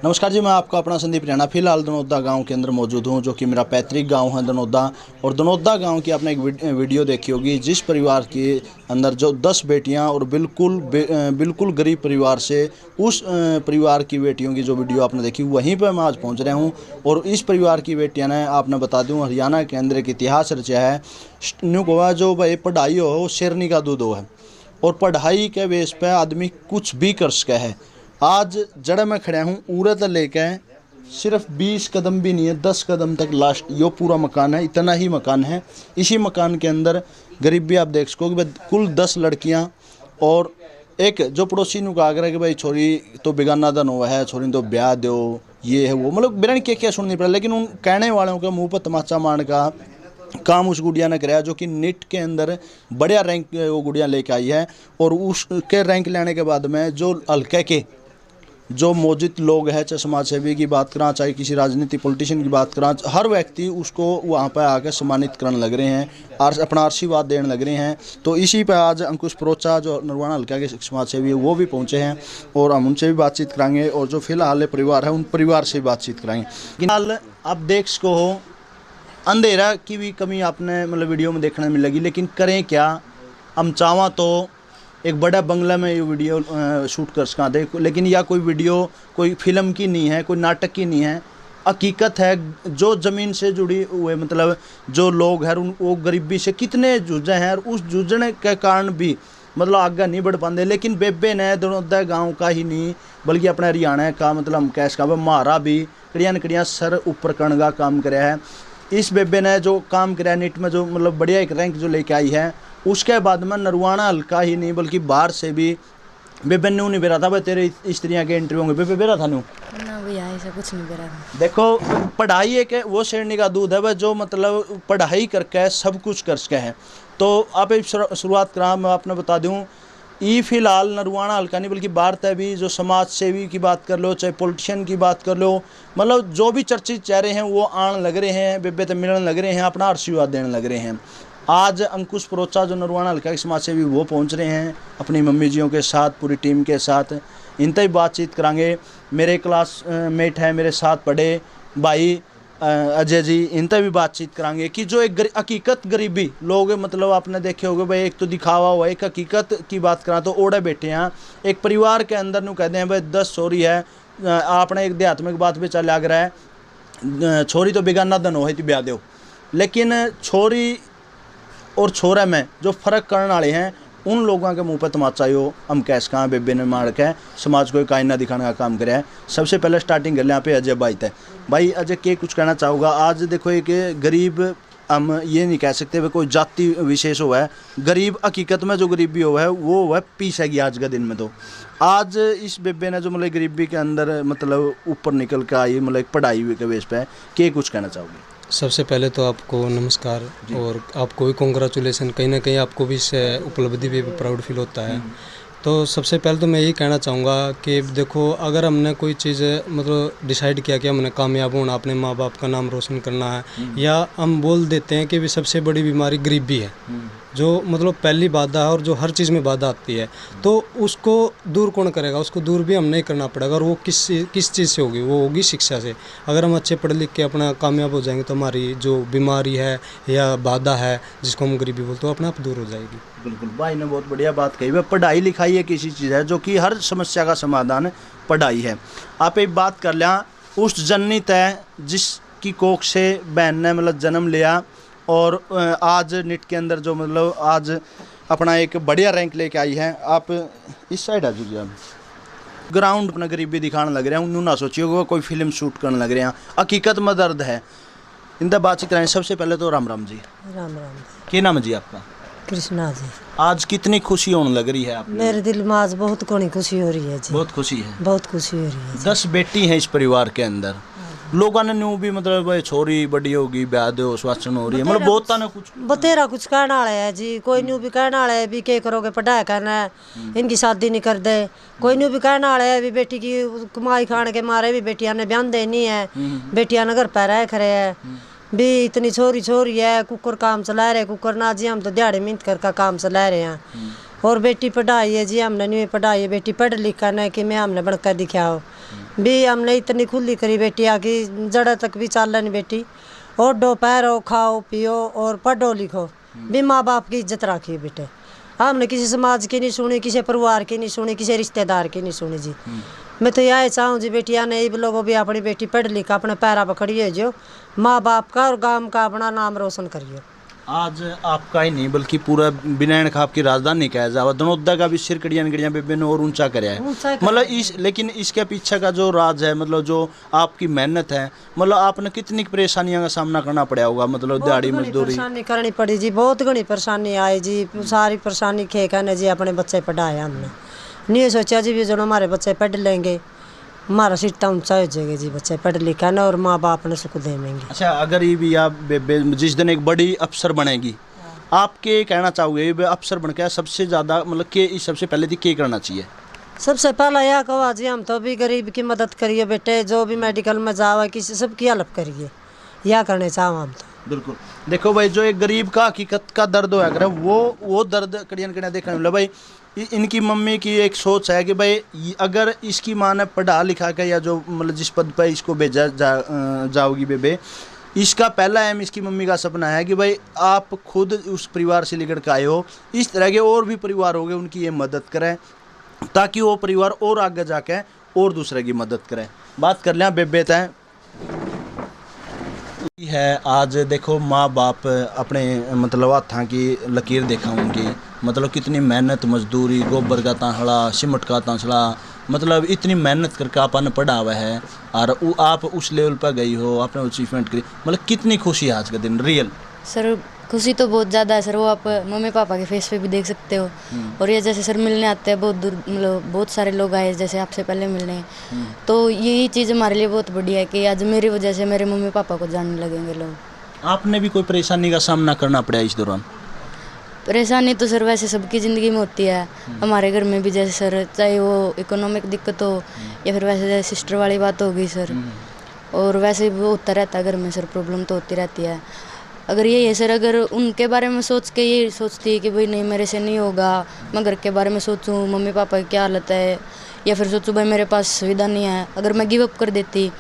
नमस्कार जी, मैं आपका अपना संदीप रैना फिलहाल दनौदा गांव के अंदर मौजूद हूं, जो कि मेरा पैतृक गांव है दनौदा। और दनौदा गांव की आपने एक वीडियो देखी होगी, जिस परिवार के अंदर जो 10 बेटियां और बिल्कुल गरीब परिवार से उस परिवार की बेटियों की जो वीडियो आपने देखी, वहीं पर मैं आज पहुंच रहा हूं। और इस परिवार की बेटियां ने, आपने बता दूं, हरियाणा के अंदर एक इतिहास रचा है। न्यू गोवा जो भाई पढ़ाई हो वो शेरनी का दूध हो है, और पढ़ाई के बेस पे आदमी कुछ भी कर सके है। आज जड़ में खड़ा हूँ, उरत लेके सिर्फ 20 कदम भी नहीं है, 10 कदम तक लास्ट यो पूरा मकान है, इतना ही मकान है। इसी मकान के अंदर गरीबी आप देख सकोगे, कुल 10 लड़कियां और एक जो पड़ोसी नु कहा कि भाई छोरी तो बेगाना धन हुआ है, छोरी तो ब्याह दो, ये है वो, मतलब बिरन क्या सुननी पड़ा। लेकिन उन कहने वालों के मुंह पर तमाचा मारने का काम उस गुड़िया ने कराया, जो कि नीट के अंदर बढ़िया रैंक वो गुड़िया लेके आई है। और उसके रैंक लेने के बाद में जो हल्के के जो मौजूद लोग हैं, चाहे समाज सेवी की बात करा, चाहे किसी राजनीति पॉलिटिशियन की बात करा, हर व्यक्ति उसको वहाँ पर आकर सम्मानित करने लग रहे हैं, अपना आशीर्वाद देने लग रहे हैं। तो इसी पर आज अंकुश प्रोचा जो नरवाना हल्का के समाज सेवी है वो भी पहुँचे हैं, और हम उनसे भी बातचीत कराएंगे। और जो फिलहाल परिवार है उन परिवार से भी बातचीत कराएंगे। फिलहाल आप देख सको हो, अंधेरा की भी कमी आपने मतलब वीडियो में देखने में लगी, लेकिन करें क्या, हम चाहवा तो एक बड़ा बंगला में ये वीडियो शूट कर सका दे, लेकिन यह कोई वीडियो कोई फिल्म की नहीं है, कोई नाटक की नहीं है, हकीकत है। जो ज़मीन से जुड़ी हुए मतलब जो लोग हैं वो गरीबी से कितने जूझे हैं, और उस जूझने के कारण भी मतलब आगे नहीं बढ़ पाते। लेकिन बेबे ने दनौदा गाँव का ही नहीं बल्कि अपने हरियाणा का मतलब हम कैश का मारा भी कड़िया न कड़िया सर ऊपर करने का काम कराया है। इस बेबे ने जो काम कराया नीट में, जो मतलब बढ़िया एक रैंक जो लेके आई है, उसके बाद में नरवाना हल्का ही नहीं बल्कि बाहर से भी बेबे न्यू नहीं बेरा था। भाई तेरे स्त्रियाँ के इंटरव्यू होंगे, बेबे बेरा था न्यू ना भैया, ऐसा कुछ नहीं बेरा था। देखो, पढ़ाई एक वो शेरनी का दूध है, वह जो मतलब पढ़ाई करके सब कुछ कर सके हैं। तो आप शुरुआत करा, मैं आपने बता दूँ, ये फिलहाल नरवाना हल्का नहीं बल्कि बाहर तय भी जो समाज सेवी की बात कर लो, चाहे पॉलिटिशियन की बात कर लो, मतलब जो भी चर्चित चेहरे हैं वो आने लग रहे हैं, बेबे तक मिलने लग रहे हैं, अपना आशीर्वाद देने लग रहे हैं। आज अंकुश प्रोचा जो नरवाना हल्का के समाज सेवी वो पहुंच रहे हैं अपनी मम्मी जियों के साथ, पूरी टीम के साथ। इनसे ही बातचीत करांगे। मेरे क्लास मेट है, मेरे साथ पढ़े भाई अजय जी, इनसे भी बातचीत करांगे कि जो एक हकीकत गरीबी लोग मतलब आपने देखे होंगे भाई, एक तो दिखावा हुआ, एक हकीकत की बात करा तो ओढ़े बैठे हैं। एक परिवार के अंदर नू कहते हैं भाई 10 छोरी है, आपने एक देहात्मिक बात भी चल लग रहा है, छोरी तो बेगाना धन हो तो ब्याह दो। लेकिन छोरी और छोरा में जो फ़र्क करने वाले हैं, उन लोगों के मुंह पर तमाचा हो हम कैस कहाँ बेबे ने मार के समाज को एक आईना दिखाने का काम कराया है। सबसे पहले स्टार्टिंग कर ले यहाँ पे अजय भाई तय। भाई अजय के कुछ कहना चाहूँगा। आज देखो एक गरीब, हम ये नहीं कह सकते वे कोई जाति विशेष हुआ है, गरीब हकीकत में जो गरीबी हुआ है वो हुआ पीस है आज के दिन में। तो आज इस बेबे ने जो मतलब गरीबी के अंदर मतलब ऊपर निकल कर आई, मतलब पढ़ाई के बेस पे, के कुछ कहना चाहोगे? सबसे पहले तो आपको नमस्कार, और आपको भी कॉन्ग्रेचुलेसन। कहीं ना कहीं आपको भी इससे उपलब्धि भी प्राउड फील होता है। तो सबसे पहले तो मैं यही कहना चाहूँगा कि देखो, अगर हमने कोई चीज़ मतलब डिसाइड किया कि हमने कामयाब होना, अपने माँ बाप का नाम रोशन करना है, या हम बोल देते हैं कि भी सबसे बड़ी बीमारी गरीबी है, जो मतलब पहली बाधा है और जो हर चीज़ में बाधा आती है, तो उसको दूर कौन करेगा? उसको दूर भी हम नहीं करना पड़ेगा। और वो किस चीज़ से होगी? वो होगी शिक्षा से। अगर हम अच्छे पढ़ लिख के अपना कामयाब हो जाएंगे तो हमारी जो बीमारी है या बाधा है जिसको हम गरीबी बोलते हैं, अपने आप दूर हो जाएगी। बिल्कुल, भाई ने बहुत बढ़िया बात कही है। पढ़ाई लिखाई एक ऐसी चीज़ है जो कि हर समस्या का समाधान पढ़ाई है। आप एक बात कर लें, उस जननी तय जिसकी कोख से बहन ने मतलब जन्म लिया, और आज नीट के अंदर जो मतलब आज अपना एक बढ़िया रैंक लेके आई है। आप इस साइड आ जाइए। आप ग्राउंड अपना गरीबी दिखाने लग रहे हैं, उन्होंने ना सोचिए कोई फिल्म शूट करने लग रहे हैं, हकीकत में दर्द है। इनका बातचीत कराएं। सबसे पहले तो राम राम जी। राम राम। क्या नाम है जी आपका? कृष्णा जी। आज कितनी खुशी होने लग रही है आप? मेरे दिल में आज बहुत कोनी खुशी हो रही है जी। बहुत खुशी है, बहुत खुशी हो रही है। 10 बेटी हैं इस परिवार के अंदर। लोगों ने न्यू भी मतलब भाई छोरी बड़ी होगी, ब्याह दो, स्वास्थ्य हो रही है, मतलब बहुत ना कुछ बतेरा कुछ कहने वाला है जी। कोई न्यू भी कहने वाला है भी क्या करोगे, पढ़ाई करना है, इनकी शादी नहीं कर दे। कोई न्यू भी कहने वाला है भी बेटी की कमाई खाने के मारे भी बेटियां ने बयान देनी है, बेटियां ने घर पर रह खड़े है भी, इतनी छोरी है, कुकर काम चला रहे, कुकर ना जी हम तो दिहाड़ी मेहनत कर काम चला रहे हैं। और बेटी पढ़ाई है जी, हमने नहीं पढ़ाई है, बेटी पढ़ लिख कर नहीं कि मैं हमने बनकर दिखाओ। भी हमने इतनी खुली करी बेटिया की जड़ा तक भी चालन बेटी, और दोपहरो खाओ पियो और पढ़ो लिखो, भी माँ बाप की इज्जत रखी बेटे। हमने किसी समाज की नहीं सुनी, किसी परिवार की नहीं सुनी, किसी रिश्तेदार की नहीं सुनी जी। मैं तो यही चाहूँ जी बेटिया ने लोगों भी अपनी बेटी पढ़ लिखा अपने पैरा पर खड़ी है जो, माँ बाप का और गांव का अपना नाम रोशन करियो। आज आपका ही नहीं बल्कि पूरा बिनैन खाप की राजधानी कहा जावा, दनोदा का भी सिर कड़ियां कड़ियां बेबे ने और ऊंचा कराया है। मतलब इस लेकिन इसके पीछे का जो राज है, मतलब जो आपकी मेहनत है, मतलब आपने कितनी परेशानियों का सामना करना पड़ा होगा, मतलब दिहाड़ी मजदूरी परेशानी करनी पड़ी जी, बहुत घनी परेशानी आई जी। सारी परेशानी खे कहने जी अपने बच्चे पढ़ाए हमने, नहीं सोचा जी भी जो हमारे बच्चे पढ़ लेंगे हमारा सिट्टा ऊंचा हो जाएगा जी, बच्चे पढ़ लिखा ना और माँ बाप ने सुख देंगे। अच्छा, अगर ये भी आप जिस दिन एक बड़ी अफसर बनेगी, आपके कहना चाहोगे ये अफसर बन के सबसे ज़्यादा मतलब के सबसे पहले तो क्या करना चाहिए? सबसे पहला यह कहो जी हम तो भी गरीब की मदद करिए बेटे, जो भी मेडिकल में जाओ किसी सबकी हेल्प करिए, यह करने चाहो हम तो। बिल्कुल। देखो भाई, जो एक गरीब का हकीकत का दर्द होया करे वो दर्द कड़ियाँ कड़ियाँ देखने मिला भाई। इनकी मम्मी की एक सोच है कि भाई अगर इसकी माँ ने पढ़ा लिखा के या जो मतलब जिस पद पर इसको भेजा जाओगी बेबे, इसका पहला एम इसकी मम्मी का सपना है कि भाई आप खुद उस परिवार से निकल के आए हो, इस तरह के और भी परिवार हो गए उनकी ये मदद करें, ताकि वो परिवार और आगे जाके और दूसरे की मदद करें। बात कर लें बेबे तय है। आज देखो माँ बाप अपने मतलब हाथों की लकीर देखा उनकी, मतलब कितनी मेहनत मजदूरी, गोबर का तांसड़ा, सिमट का तांसड़ा, मतलब इतनी मेहनत करके आपने पढ़ा हुआ है और आप उस लेवल पर गई हो, आपने अचीवमेंट करी, मतलब कितनी खुशी है आज का दिन रियल? सर खुशी तो बहुत ज़्यादा है सर, वो आप मम्मी पापा के फेस पे भी देख सकते हो। और ये जैसे सर मिलने आते हैं बहुत दूर, मतलब बहुत सारे लोग आए जैसे आपसे पहले मिलने, तो यही चीज़ हमारे लिए बहुत बढ़िया है कि आज मेरी वजह से मेरे मम्मी पापा को जानने लगेंगे लोग। आपने भी कोई परेशानी का सामना करना पड़ा इस दौरान? परेशानी तो सर वैसे सबकी ज़िंदगी में होती है, हमारे घर में भी जैसे सर चाहे वो इकोनॉमिक दिक्कत हो या फिर वैसे जैसे सिस्टर वाली बात होगी सर, और वैसे भी होता रहता है घर में सर, प्रॉब्लम तो होती रहती है। अगर यही है सर, अगर उनके बारे में सोच के ये सोचती है कि भाई नहीं मेरे से नहीं होगा, मैं घर के बारे में सोचूं मम्मी पापा की क्या हालत है, या फिर सोचूं भाई मेरे पास सुविधा नहीं है, अगर मैं गिव अप कर देती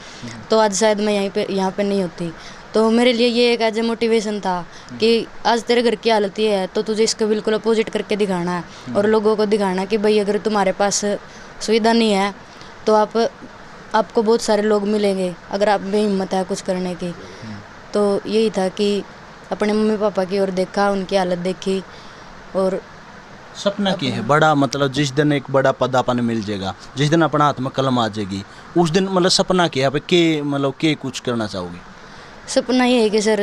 तो आज शायद मैं यहाँ पे नहीं होती। तो मेरे लिए ये एक एज ए मोटिवेशन था कि आज तेरे घर की हालत ये है तो तुझे इसको बिल्कुल अपोजिट करके दिखाना है और लोगों को दिखाना कि भाई अगर तुम्हारे पास सुविधा नहीं है तो आपको बहुत सारे लोग मिलेंगे अगर आप में हिम्मत है कुछ करने की। तो यही था कि अपने मम्मी पापा की ओर देखा, उनकी हालत देखी और सपना क्या है बड़ा, मतलब जिस दिन एक बड़ा पद अपन मिल जाएगा, जिस दिन अपना हाथ में कलम आ जाएगी, उस दिन मतलब सपना क्या है के मतलब के कुछ करना चाहोगे? सपना ये है कि सर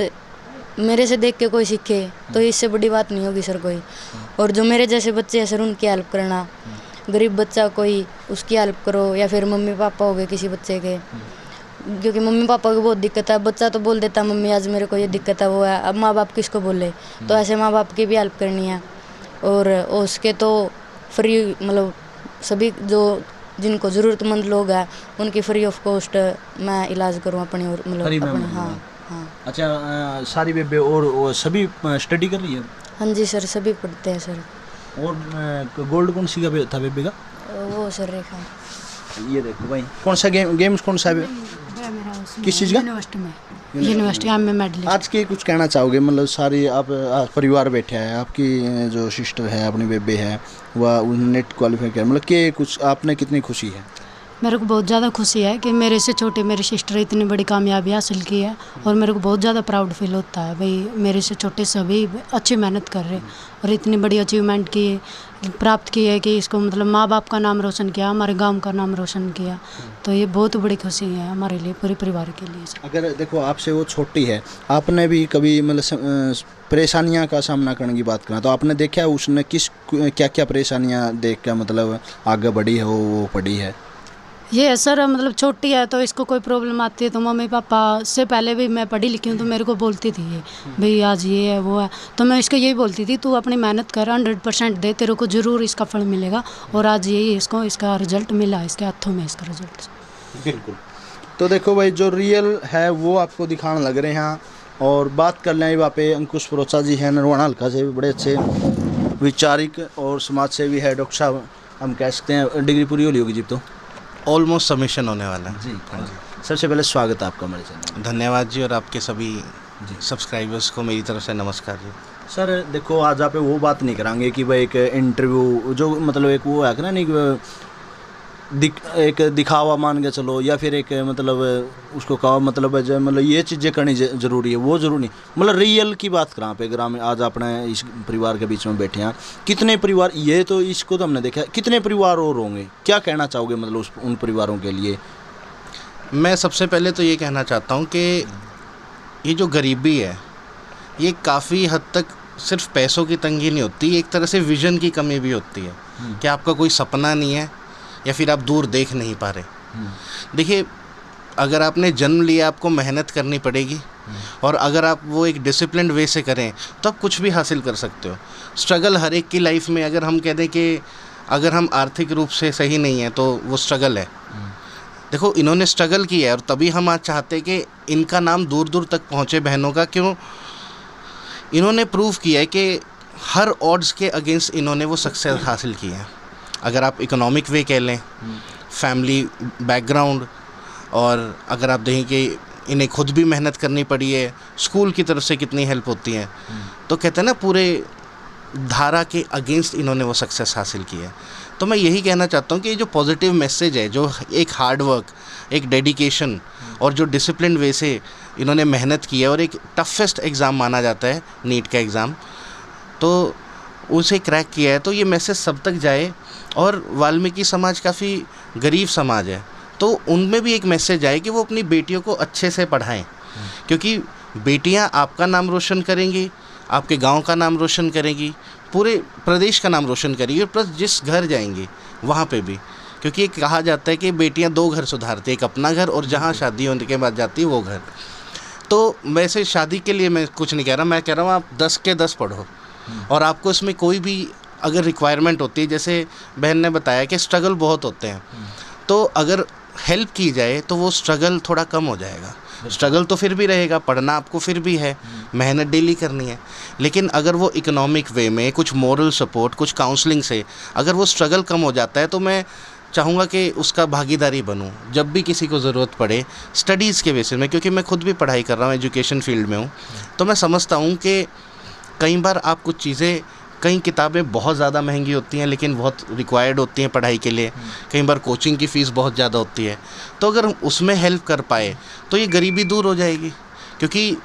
मेरे से देख के कोई सीखे तो इससे बड़ी बात नहीं होगी सर कोई, और जो मेरे जैसे बच्चे हैं सर उनकी हेल्प करना, गरीब बच्चा कोई उसकी हेल्प करो, या फिर मम्मी पापा हो गए किसी बच्चे के, क्योंकि मम्मी पापा को बहुत दिक्कत है, बच्चा तो बोल देता मम्मी आज मेरे को ये दिक्कत है वो है, अब माँ बाप किसको बोले, तो ऐसे माँ बाप की भी हेल्प करनी है। और उसके तो फ्री मतलब सभी जो जिनको ज़रूरतमंद लोग हैं उनकी फ्री ऑफ कॉस्ट मैं इलाज करूँ अपनी और मतलब अपने। हाँ हाँ। अच्छा, सारी बेबे और सभी स्टडी कर रही है? हाँ जी सर, सभी पढ़ते हैं सर। और गोल्ड कौन सी का था बेबे का? वो सर रेखा। ये देखो भाई, कौन सा गेम्स कौन सा है? किस चीज़ का? यूनिवर्सिटी में मेडल। आज के कुछ कहना चाहोगे, मतलब सारी आप परिवार बैठे हैं, आपकी जो सिस्टर है अपनी बेबे है वह नेट क्वालिफाई किया, मतलब के कुछ आपने कितनी खुशी है? मेरे को बहुत ज़्यादा खुशी है कि मेरे से छोटे मेरी सिस्टर इतनी बड़ी कामयाबी हासिल की है, और मेरे को बहुत ज़्यादा प्राउड फील होता है भाई मेरे से छोटे सभी अच्छी मेहनत कर रहे और इतनी बड़ी अचीवमेंट की प्राप्त की है कि इसको मतलब माँ बाप का नाम रोशन किया, हमारे गांव का नाम रोशन किया, तो ये बहुत बड़ी खुशी है हमारे लिए, पूरे परिवार के लिए। अगर देखो आपसे वो छोटी है, आपने भी कभी मतलब परेशानियां का सामना करने की बात करें तो आपने देखा है उसने क्या क्या परेशानियां देख कर मतलब आगे बढ़ी है, वो पढ़ी है? ये है सर, मतलब छोटी है तो इसको कोई प्रॉब्लम आती है तो मम्मी पापा से पहले भी मैं पढ़ी लिखी हूँ तो मेरे को बोलती थी ये भाई आज ये है वो है, तो मैं इसको यही बोलती थी तू अपनी मेहनत कर 100% दे, तेरे को ज़रूर इसका फल मिलेगा, और आज यही इसको इसका रिजल्ट मिला, इसके हाथों में इसका रिजल्ट। बिल्कुल। तो देखो भाई जो रियल है वो आपको दिखाने लग रहे हैं। और बात कर लें वहाँ पे अंकुश परोचा जी हैं नरवाना हल्का से, भी बड़े अच्छे विचारिक और समाज सेवी है डॉक्टर साहब, हम कह सकते हैं। डिग्री पूरी होली होगी जी? तो ऑलमोस्ट सबमिशन होने वाला है। जी हाँ जी। सबसे पहले स्वागत है आपका हमारे चैनल में। धन्यवाद जी, और आपके सभी सब्सक्राइबर्स को मेरी तरफ से नमस्कार जी। सर देखो, आज आप वो बात नहीं कराएंगे कि भाई एक इंटरव्यू जो मतलब एक वो है ना, नहीं एक दिखावा मान के चलो, या फिर एक मतलब उसको कहो मतलब ये चीज़ें करनी जरूरी है, वो जरूरी नहीं, मतलब रियल की बात करा पे ग्रामीण। आज अपने इस परिवार के बीच में बैठे हैं, कितने परिवार, ये तो इसको तो हमने देखा, कितने परिवार और होंगे, क्या कहना चाहोगे मतलब उन परिवारों के लिए? मैं सबसे पहले तो ये कहना चाहता हूँ कि ये जो गरीबी है ये काफ़ी हद तक सिर्फ पैसों की तंगी नहीं होती, एक तरह से विज़न की कमी भी होती है कि आपका कोई सपना नहीं है या फिर आप दूर देख नहीं पा रहे। देखिए, अगर आपने जन्म लिया आपको मेहनत करनी पड़ेगी, और अगर आप वो एक डिसिप्लिन्ड वे से करें तो आप कुछ भी हासिल कर सकते हो। स्ट्रगल हर एक की लाइफ में, अगर हम कह दें कि अगर हम आर्थिक रूप से सही नहीं हैं तो वो स्ट्रगल है। देखो, इन्होंने स्ट्रगल किया है और तभी हम आज चाहते हैं कि इनका नाम दूर दूर तक पहुँचे बहनों का। क्यों? इन्होंने प्रूव किया है कि हर ऑड्स के अगेंस्ट इन्होंने वो सक्सेस हासिल की है। अगर आप इकोनॉमिक वे कह लें, फैमिली बैकग्राउंड, और अगर आप देखें कि इन्हें खुद भी मेहनत करनी पड़ी है, स्कूल की तरफ से कितनी हेल्प होती है, तो कहते हैं ना पूरे धारा के अगेंस्ट इन्होंने वो सक्सेस हासिल की है। तो मैं यही कहना चाहता हूँ कि ये जो पॉजिटिव मैसेज है, जो एक हार्ड वर्क, एक डेडिकेशन और जो डिसिप्लिन वे से इन्होंने मेहनत की है, और एक टफेस्ट एग्ज़ाम माना जाता है नीट का एग्ज़ाम, तो उसे क्रैक किया है, तो ये मैसेज सब तक जाए। और वाल्मीकि समाज काफ़ी गरीब समाज है, तो उनमें भी एक मैसेज आए कि वो अपनी बेटियों को अच्छे से पढ़ाएं, क्योंकि बेटियां आपका नाम रोशन करेंगी, आपके गांव का नाम रोशन करेंगी, पूरे प्रदेश का नाम रोशन करेंगी, और प्लस जिस घर जाएंगी वहाँ पे भी, क्योंकि ये कहा जाता है कि बेटियां 2 घर सुधारती, एक अपना घर और जहाँ शादी होने के बाद जाती है वो घर। तो वैसे शादी के लिए मैं कुछ नहीं कह रहा, मैं कह रहा हूँ आप 10 के 10 पढ़ो, और आपको इसमें कोई भी अगर रिक्वायरमेंट होती है, जैसे बहन ने बताया कि स्ट्रगल बहुत होते हैं, तो अगर हेल्प की जाए तो वो स्ट्रगल थोड़ा कम हो जाएगा। स्ट्रगल तो फिर भी रहेगा, पढ़ना आपको फिर भी है, मेहनत डेली करनी है, लेकिन अगर वो इकोनॉमिक वे में कुछ मोरल सपोर्ट, कुछ काउंसलिंग से अगर वो स्ट्रगल कम हो जाता है, तो मैं चाहूँगा कि उसका भागीदारी बनूँ जब भी किसी को ज़रूरत पड़े स्टडीज़ के बेसिस में। क्योंकि मैं खुद भी पढ़ाई कर रहा हूँ, एजुकेशन फील्ड में हूँ, तो मैं समझता हूँ कि कई बार आप कुछ चीज़ें, कई किताबें बहुत ज़्यादा महंगी होती हैं लेकिन बहुत रिक्वायर्ड होती हैं पढ़ाई के लिए, कई बार कोचिंग की फ़ीस बहुत ज़्यादा होती है, तो अगर उसमें हेल्प कर पाए तो ये गरीबी दूर हो जाएगी। क्योंकि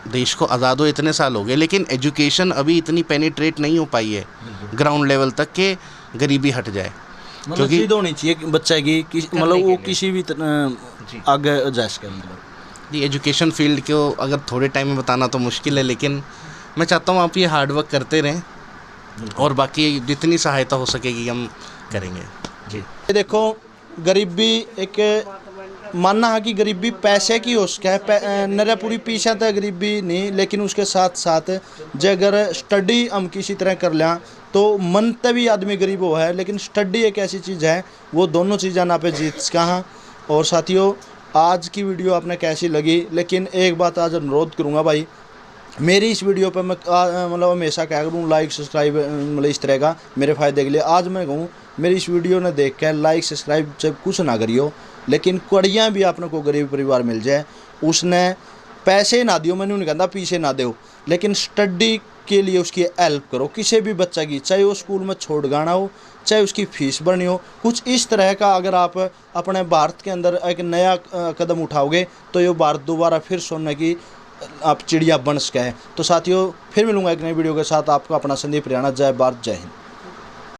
देश को आज़ाद हो इतने साल हो गए, लेकिन एजुकेशन अभी इतनी पेनिट्रेट नहीं हो पाई है ग्राउंड लेवल तक कि गरीबी हट जाए। मतलब चीज़ होनी चाहिए बच्चा की, मतलब वो किसी भी आगे जा सके। मतलब जी, एजुकेशन फील्ड को अगर थोड़े टाइम में बताना तो मुश्किल है, लेकिन मैं चाहता हूँ आप ये हार्ड वर्क करते रहें, और बाकी जितनी सहायता हो सकेगी हम करेंगे। जी, देखो, गरीबी एक मानना है कि गरीबी पैसे की हो सके है, नरे पूरी पीछे तक गरीबी नहीं, लेकिन उसके साथ साथ जो अगर स्टडी हम किसी तरह कर लें तो मन तक भी आदमी गरीब हो है, लेकिन स्टडी एक ऐसी चीज़ है वो दोनों चीज़ें ना पे जीत सका है। और साथियों, आज की वीडियो आपने कैसी लगी, लेकिन एक बात आज अनुरोध करूँगा भाई, मेरी इस वीडियो पर मैं मतलब हमेशा क्या करूँ, लाइक सब्सक्राइब मतलब इस तरह का मेरे फ़ायदे के लिए। आज मैं कहूँ मेरी इस वीडियो ने देख कर लाइक सब्सक्राइब जब कुछ ना करियो, लेकिन कड़ियाँ भी आपने को गरीब परिवार मिल जाए, उसने पैसे ना दियो, मैंने नहीं कहता पीछे ना दो, लेकिन स्टडी के लिए उसकी हेल्प करो किसी भी बच्चा की, चाहे वो स्कूल में छोड़ गाना हो, चाहे उसकी फ़ीस भरनी हो। कुछ इस तरह का अगर आप अपने भारत के अंदर एक नया कदम उठाओगे तो ये भारत दोबारा फिर सोने की आप चिड़िया बन सके है। तो साथियों, फिर मिलूंगा एक नई वीडियो के साथ। आपका अपना संदीप राणा। जय भारत, जय हिंद।